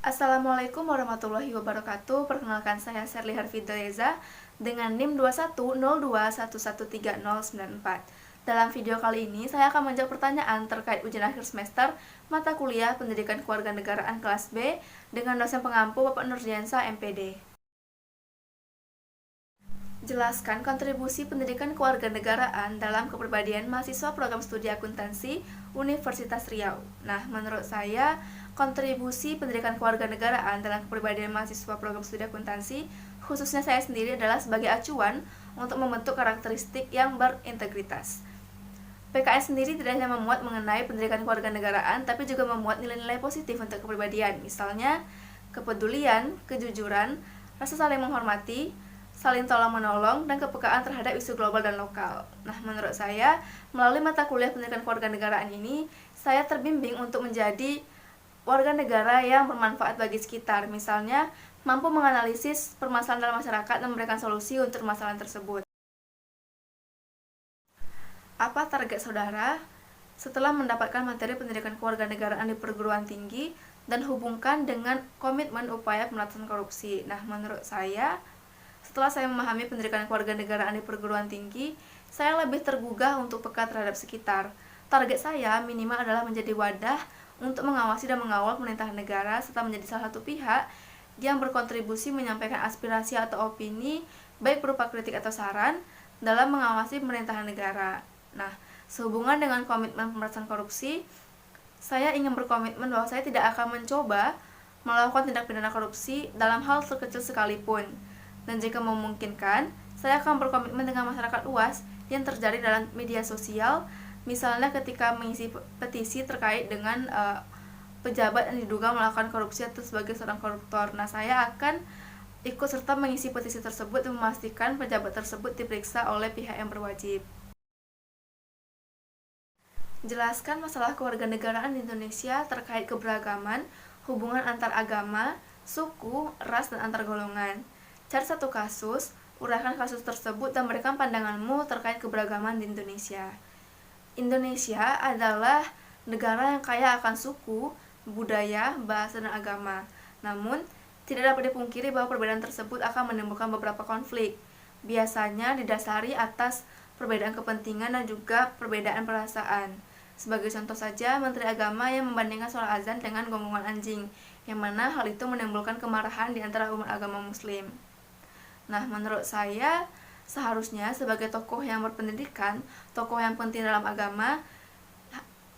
Assalamualaikum warahmatullahi wabarakatuh. Perkenalkan, saya Sherly Harfidreza dengan NIM 210211130094. Dalam video kali ini saya akan menjawab pertanyaan terkait ujian akhir semester mata kuliah Pendidikan Kewarganegaraan kelas B dengan dosen pengampu Bapak Nurdiansa MPD. Jelaskan kontribusi pendidikan kewarganegaraan dalam kepribadian mahasiswa program studi akuntansi Universitas Riau. Nah, menurut saya, kontribusi pendidikan kewarganegaraan dalam kepribadian mahasiswa program studi akuntansi, khususnya saya sendiri, adalah sebagai acuan untuk membentuk karakteristik yang berintegritas. PKN sendiri tidak hanya memuat mengenai pendidikan kewarganegaraan, tapi juga memuat nilai-nilai positif untuk kepribadian, misalnya kepedulian, kejujuran, rasa saling menghormati, saling tolong-menolong, dan kepekaan terhadap isu global dan lokal. Nah, menurut saya, melalui mata kuliah pendidikan kewarganegaraan ini, saya terbimbing untuk menjadi warga negara yang bermanfaat bagi sekitar. Misalnya, mampu menganalisis permasalahan dalam masyarakat dan memberikan solusi untuk permasalahan tersebut. Apa target saudara setelah mendapatkan materi pendidikan kewarganegaraan di perguruan tinggi dan hubungkan dengan komitmen upaya pemberantasan korupsi? Nah, menurut saya, setelah saya memahami pendidikan kewarganegaraan di perguruan tinggi, saya lebih tergugah untuk peka terhadap sekitar. Target saya minimal adalah menjadi wadah untuk mengawasi dan mengawal pemerintahan negara, serta menjadi salah satu pihak yang berkontribusi menyampaikan aspirasi atau opini, baik berupa kritik atau saran, dalam mengawasi pemerintahan negara. Nah, sehubungan dengan komitmen pemberantasan korupsi, saya ingin berkomitmen bahwa saya tidak akan mencoba melakukan tindak pidana korupsi dalam hal terkecil sekalipun. Dan jika memungkinkan, saya akan berkomitmen dengan masyarakat luas yang terjadi dalam media sosial, misalnya ketika mengisi petisi terkait dengan pejabat yang diduga melakukan korupsi atau sebagai seorang koruptor. Nah, saya akan ikut serta mengisi petisi tersebut dan memastikan pejabat tersebut diperiksa oleh pihak yang berwajib. Jelaskan masalah kewarganegaraan di Indonesia terkait keberagaman, hubungan antar agama, suku, ras, dan antar golongan. Cari satu kasus, uraikan kasus tersebut, dan berikan pandanganmu terkait keberagaman di Indonesia. Indonesia adalah negara yang kaya akan suku, budaya, bahasa, dan agama. Namun, tidak dapat dipungkiri bahwa perbedaan tersebut akan menimbulkan beberapa konflik. Biasanya didasari atas perbedaan kepentingan dan juga perbedaan perasaan. Sebagai contoh saja, Menteri Agama yang membandingkan sholat azan dengan gonggongan anjing, yang mana hal itu menimbulkan kemarahan di antara umat agama muslim. Nah, menurut saya, seharusnya sebagai tokoh yang berpendidikan, tokoh yang penting dalam agama,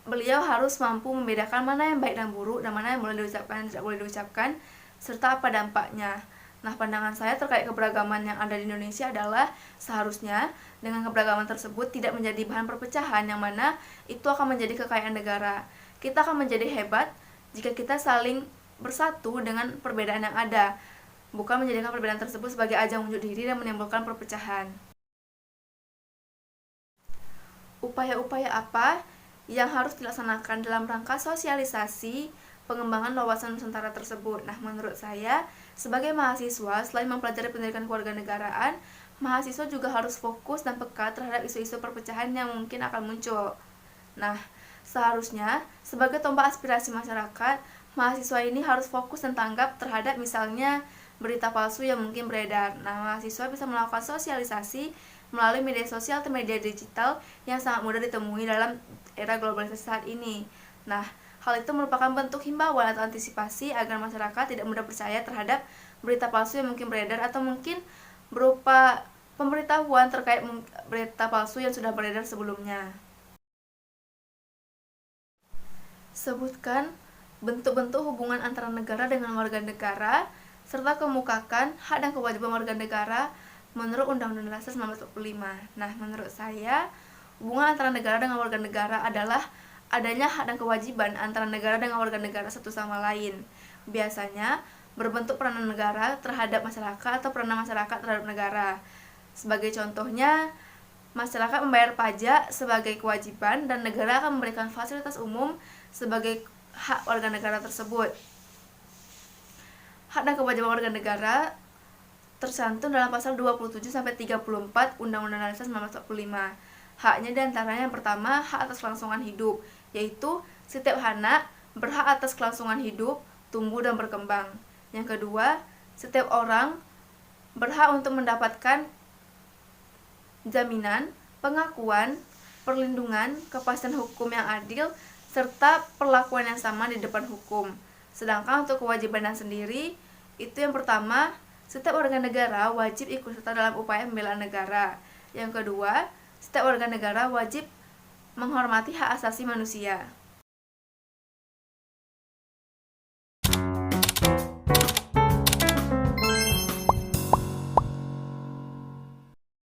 beliau harus mampu membedakan mana yang baik dan buruk, dan mana yang boleh diucapkan dan tidak boleh diucapkan, serta apa dampaknya. Nah, pandangan saya terkait keberagaman yang ada di Indonesia adalah seharusnya dengan keberagaman tersebut tidak menjadi bahan perpecahan, yang mana itu akan menjadi kekayaan negara. Kita akan menjadi hebat jika kita saling bersatu dengan perbedaan yang ada, bukan menjadikan perbedaan tersebut sebagai ajang unjuk diri dan menimbulkan perpecahan. Upaya-upaya apa yang harus dilaksanakan dalam rangka sosialisasi pengembangan wawasan Nusantara tersebut? Nah, menurut saya, sebagai mahasiswa, selain mempelajari pendidikan kewarganegaraan, mahasiswa juga harus fokus dan peka terhadap isu-isu perpecahan yang mungkin akan muncul. Nah, seharusnya sebagai tombak aspirasi masyarakat, mahasiswa ini harus fokus dan tanggap terhadap misalnya berita palsu yang mungkin beredar. Nah, mahasiswa bisa melakukan sosialisasi melalui media sosial atau media digital yang sangat mudah ditemui dalam era globalisasi saat ini. Nah, hal itu merupakan bentuk himbauan atau antisipasi agar masyarakat tidak mudah percaya terhadap berita palsu yang mungkin beredar, atau mungkin berupa pemberitahuan terkait berita palsu yang sudah beredar sebelumnya. Sebutkan bentuk-bentuk hubungan antara negara dengan warga negara, serta kemukakan hak dan kewajiban warga negara menurut Undang-Undang Dasar 1945. Nah, menurut saya, hubungan antara negara dengan warga negara adalah adanya hak dan kewajiban antara negara dengan warga negara satu sama lain. Biasanya berbentuk peranan negara terhadap masyarakat atau peranan masyarakat terhadap negara. Sebagai contohnya, masyarakat membayar pajak sebagai kewajiban dan negara akan memberikan fasilitas umum sebagai hak warga negara tersebut. Hak dan kewajiban warga negara tercantum dalam pasal 27 sampai 34 Undang-Undang Dasar 1945. Haknya diantaranya yang pertama, hak atas kelangsungan hidup, yaitu setiap anak berhak atas kelangsungan hidup, tumbuh dan berkembang. Yang kedua, setiap orang berhak untuk mendapatkan jaminan, pengakuan, perlindungan, kepastian hukum yang adil, serta perlakuan yang sama di depan hukum. Sedangkan untuk kewajiban sendiri, itu yang pertama, setiap warga negara wajib ikut serta dalam upaya pembelaan negara. Yang kedua, setiap warga negara wajib menghormati hak asasi manusia.